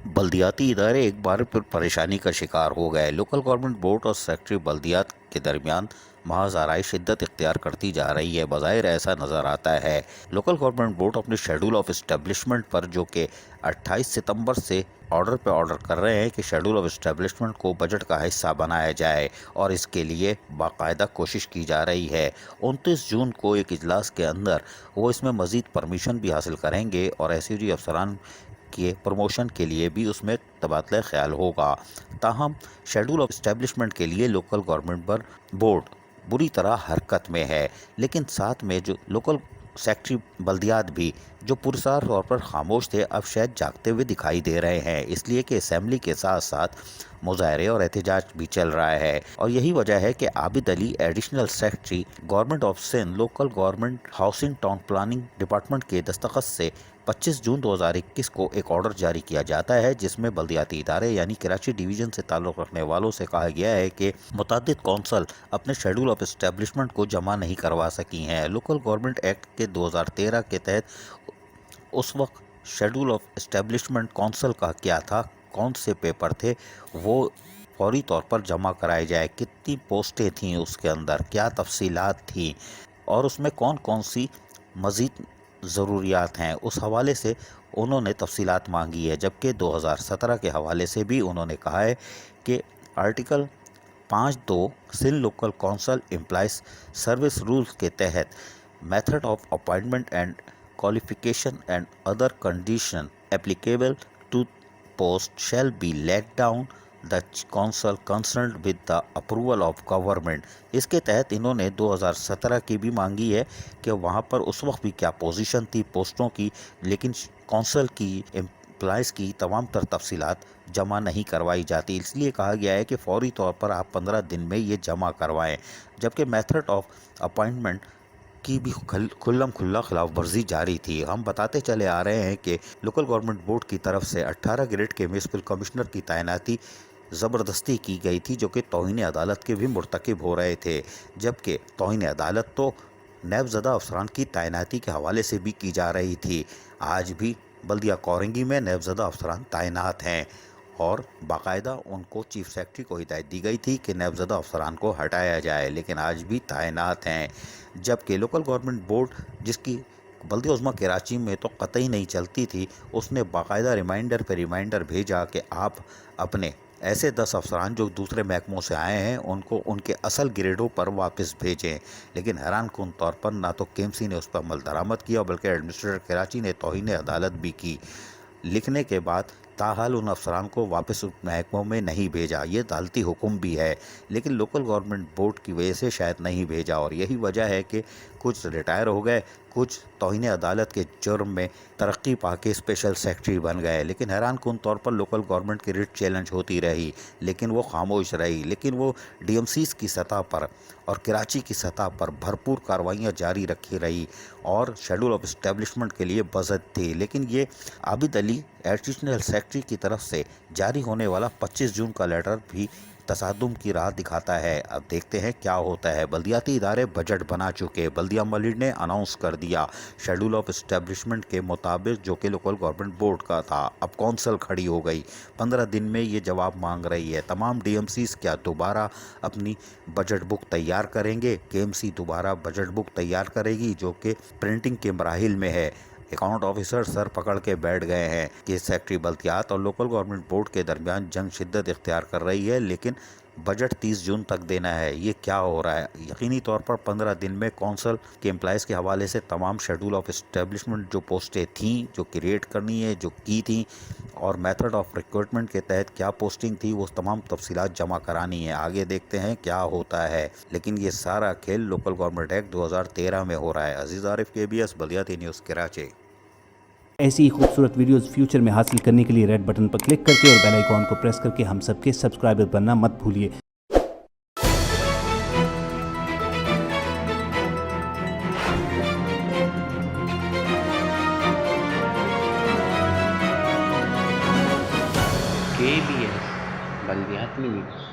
बल्दियाती इदारे एक बार फिर परेशानी का शिकार हो गए। लोकल गवर्नमेंट बोर्ड और सेक्रेटरी बल्दियात के दरमियान महज आराई शिद्दत इख्तियार करती जा रही है। बज़ाहिर ऐसा नज़र आता है। लोकल गवर्नमेंट बोर्ड अपने शेड्यूल ऑफ इस्टेब्लिशमेंट पर, जो कि 28 सितंबर से ऑर्डर कर रहे हैं कि शेड्यूल ऑफ इस्टेब्लिशमेंट को बजट का हिस्सा बनाया जाए, और इसके लिए बाकायदा कोशिश की जा रही है। 29 जून को एक इजलास के अंदर वो इसमें मज़ीद परमिशन भी हासिल करेंगे और SUG अफसरान के प्रमोशन के लिए भी उसमें तबादला ख्याल होगा। ताहम शेड्यूल ऑफ इस्टेब्लिशमेंट के लिए लोकल गवर्नमेंट पर बोर्ड बुरी तरह हरकत में है, लेकिन साथ में जो लोकल सेक्रेटरी बल्दियात भी, जो पुरस्कार तौर पर खामोश थे, अब शायद जागते हुए दिखाई दे रहे हैं, इसलिए कि असेंबली के साथ साथ मुजाहरे और एहतजाज भी चल रहा है। और यही वजह है कि Abid Ali, additional secretary government of Sindh, local government housing town planning department के दस्तखत से 25 जून 2021 को एक ऑर्डर जारी किया जाता है, जिसमें बल्दियाती इदारे यानी कराची डिवीज़न से ताल्लुक़ रखने वालों से कहा गया है कि मुतअद्दिद कौंसल अपने शेड्यूल ऑफ इस्टेब्लिशमेंट को जमा नहीं करवा सकी हैं। लोकल गवर्नमेंट एक्ट के 2013 के तहत उस वक्त शेड्यूल ऑफ इस्टेब्लिशमेंट कौंसल का क्या था, कौन से पेपर थे, वो फौरी तौर पर जमा कराए जाए। कितनी पोस्टें थीं उसके अंदर, क्या तफसीलात थी, और उसमें कौन कौन सी मज़ीद ज़रूरियात हैं, उस हवाले से उन्होंने तफसीलात मांगी है। जबकि 2017 के हवाले से भी उन्होंने कहा है कि article 5(2) Sindh local council employees service rules के तहत method of appointment and qualification and other condition applicable to post shall be laid down the council concerned with the approval of government. इसके तहत इन्होंने 2017 की भी मांगी है कि वहाँ पर उस वक्त भी क्या पोजीशन थी पोस्टों की, लेकिन कौंसल की एम्प्लॉइज़ की तमाम तर तफसीलात जमा नहीं करवाई जाती। इसलिए कहा गया है कि फौरी तौर पर आप 15 दिन में ये जमा करवाएं। जबकि मेथड ऑफ अपॉइंटमेंट की भी खुल्लम खुल्ला खिलाफ वर्जी जारी थी। हम बताते चले आ रहे हैं कि लोकल गवर्नमेंट बोर्ड की तरफ से 18 ग्रेड के म्युनिसिपल कमिश्नर की तैनाती ज़बरदस्ती की गई थी, जो कि तौहीन अदालत के भी मुर्तकिब हो रहे थे। जबकि तौहीन अदालत तो नैबज़दा अफसरान की तैनाती के हवाले से भी की जा रही थी। आज भी बल्दिया कोरंगी में नैबज़दा अफसरान तैनात हैं और बाकायदा उनको चीफ सेक्रेटरी को हिदायत दी गई थी कि नैबज़दा अफसरान को हटाया जाए, लेकिन आज भी तैनात हैं। जबकि लोकल गवर्नमेंट बोर्ड, जिसकी बल्दिया उज़्मा कराची में तो कतई नहीं चलती थी, उसने बाकायदा रिमाइंडर पे रिमाइंडर भेजा कि आप अपने ऐसे 10 अफसरान जो दूसरे महकमों से आए हैं उनको उनके असल ग्रेडों पर वापस भेजें। लेकिन हैरान कुन तौर पर ना तो KMC ने उस पर अमल दरामद किया, बल्कि एडमिनिस्ट्रेटर कराची ने तौहीन अदालत भी की। लिखने के बाद ताहाल उन अफसरान को वापस महकमों में नहीं भेजा। ये अदालती हुक्म भी है, लेकिन लोकल गवर्नमेंट बोर्ड की वजह से शायद नहीं भेजा, और यही वजह है कि कुछ रिटायर हो गए, कुछ तौहीन अदालत के जुर्म में तरक्की पाके स्पेशल सेक्रेटरी बन गए। लेकिन हैरान कुन तौर पर लोकल गवर्नमेंट की रिट चैलेंज होती रही, लेकिन वो खामोश रही। लेकिन वो DMCs की सतह पर और कराची की सतह पर भरपूर कार्रवाइयाँ जारी रखी रही और शेड्यूल ऑफ इस्टेब्लिशमेंट के लिए बजट थी। लेकिन ये आबिद अली एडिशनल सेक्रेटरी की तरफ से जारी होने वाला 25 जून का लेटर भी तसादुम की राह दिखाता है। अब देखते हैं क्या होता है। बल्दियाती इदारे बजट बना चुके। बल्दिया मलिक ने अनाउंस कर दिया शेड्यूल ऑफ इस्टेब्लिशमेंट के मुताबिक, जो कि लोकल गवर्नमेंट बोर्ड का था। अब कौंसल खड़ी हो गई, 15 दिन में ये जवाब मांग रही है। तमाम DMCs क्या दोबारा अपनी बजट बुक तैयार करेंगे? KMC दोबारा बजट बुक तैयार करेगी, जो कि प्रिंटिंग के मराहिल में है। अकाउंट ऑफिसर सर पकड़ के बैठ गए हैं कि सेक्रेटरी बल्दियात और लोकल गवर्नमेंट बोर्ड के दरमियान जंग शिद्दत इख्तियार कर रही है, लेकिन बजट 30 जून तक देना है। ये क्या हो रहा है? यकीनी तौर पर 15 दिन में कौंसल के एम्प्लॉइज़ के हवाले से तमाम शेड्यूल ऑफ इस्टेब्लिशमेंट जो पोस्टें थीं, जो क्रिएट करनी है, जो की थी, और मेथड ऑफ रिक्रूटमेंट के तहत क्या पोस्टिंग थी, वो तमाम तफसीलात जमा करानी है। आगे देखते हैं क्या होता है। लेकिन ये सारा खेल लोकल गवर्नमेंट एक्ट 2013 में हो रहा है। अजीज़ आरिफ, KBS, बल्दियाती न्यूज़ कराची। ऐसी ही खूबसूरत वीडियोस फ्यूचर में हासिल करने के लिए रेड बटन पर क्लिक करके और बेल आइकॉन को प्रेस करके हम सबके सब्सक्राइबर बनना मत भूलिए। KBS बल्दियाती न्यूज़।